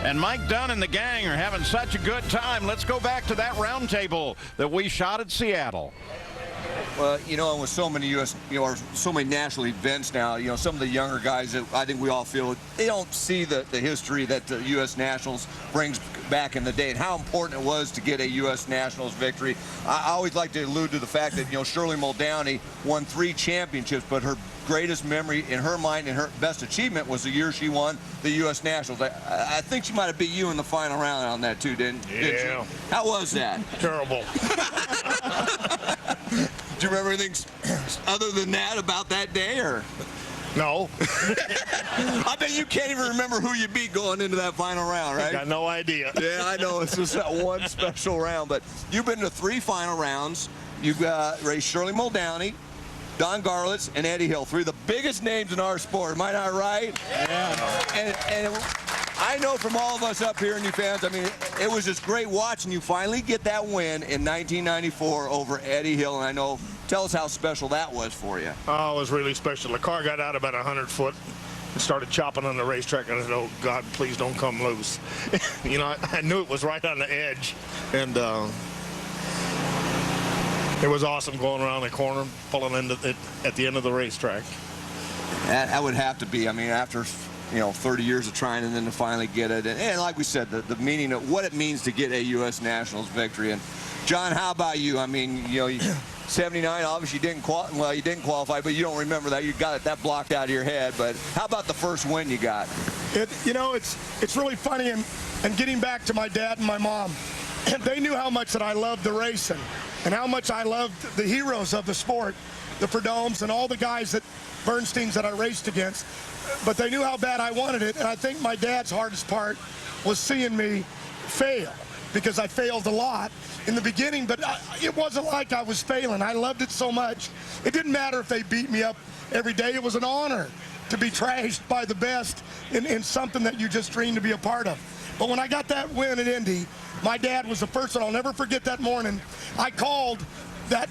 And Mike Dunn and the gang are having such a good time. Let's go back to that round table that we shot at Seattle. Well, and with so many or so many national events now, some of the younger guys that I think we all feel, they don't see the history that the U.S. Nationals brings back in the day and how important it was to get a U.S. Nationals victory. I always like to allude to the fact that, Shirley Muldowney won 3 championships, but her greatest memory in her mind and her best achievement was the year she won the U.S. Nationals. I think she might have beat you in the final round on that too, didn't she? How was that? Terrible. Do you remember anything other than that about that day, or? No. I bet you can't even remember who you beat going into that final round, right? Got no idea. Yeah, I know. It's just that one special round. But you've been to 3 final rounds. You've raced Shirley Muldowney, Don Garlitz, and Eddie Hill. 3 of the biggest names in our sport. Am I not right? Yeah. And I know from all of us up here and you fans, I mean, it was just great watching you finally get that win in 1994 over Eddie Hill. And I know, tell us how special that was for you. Oh, it was really special. The car got out about 100 foot and started chopping on the racetrack. And I said, oh, God, please don't come loose. I knew it was right on the edge. And it was awesome going around the corner, pulling into it at the end of the racetrack. That would have to be, I mean, after 30 years of trying and then to finally get it. And like we said, the meaning of what it means to get a U.S. Nationals victory. And John, how about you? I mean, 79, obviously you didn't qualify, but you don't remember that. You got that blocked out of your head. But how about the first win you got? It's really funny, and getting back to my dad and my mom, they knew how much that I loved the racing and how much I loved the heroes of the sport, the Perdomes and all the guys that Bernsteins that I raced against. But they knew how bad I wanted it, and I think my dad's hardest part was seeing me fail, because I failed a lot in the beginning, but it wasn't like I was failing. I loved it so much. It didn't matter if they beat me up every day. It was an honor to be trashed by the best in something that you just dreamed to be a part of. But when I got that win at Indy, my dad was the first one. I'll never forget that morning. I called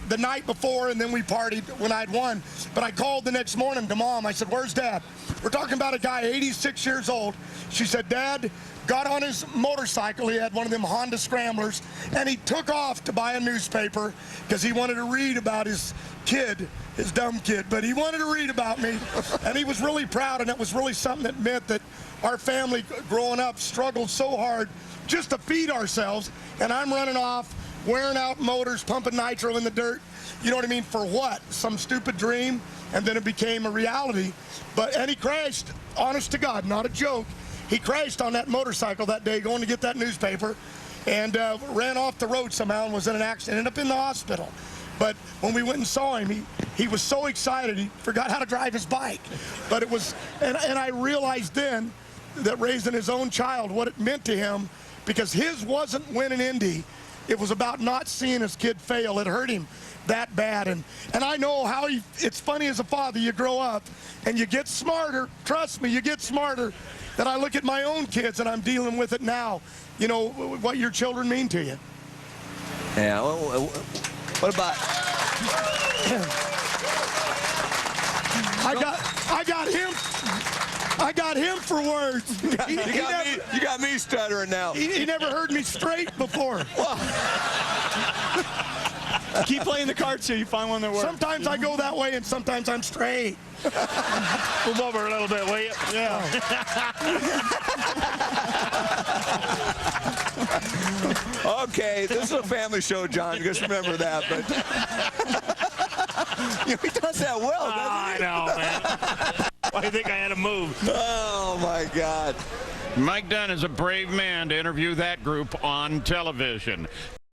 the night before, and then we partied when I'd won. But I called the next morning to Mom. I said, where's Dad? We're talking about a guy 86 years old. She said, Dad got on his motorcycle. He had one of them Honda Scramblers, and he took off to buy a newspaper because he wanted to read about his kid, his dumb kid, but he wanted to read about me. And he was really proud, and it was really something that meant that our family growing up struggled so hard just to feed ourselves, and I'm running off, wearing out motors, pumping nitro in the dirt. You know what I mean? For what? Some stupid dream, and then it became a reality. And he crashed, honest to God, not a joke. He crashed on that motorcycle that day going to get that newspaper, and ran off the road somehow and was in an accident, ended up in the hospital. But when we went and saw him, he was so excited he forgot how to drive his bike. But it was, and I realized then that raising his own child, what it meant to him, because his wasn't winning Indy. It was about not seeing his kid fail. It hurt him that bad. And I know how it's funny as a father, you grow up and you get smarter. Trust me, you get smarter. That I look at my own kids and I'm dealing with it now. What your children mean to you. Yeah, what about? I got him for words. You got me stuttering now. He never heard me straight before. Keep playing the cards till you find one that works. Sometimes I go that way, and sometimes I'm straight. Move over a little bit, will you? Yeah. Okay, this is a family show, John. Just remember that. But he does that well, doesn't he? I know, man. Why do you think I had to move? Oh, my God. Mike Dunn is a brave man to interview that group on television.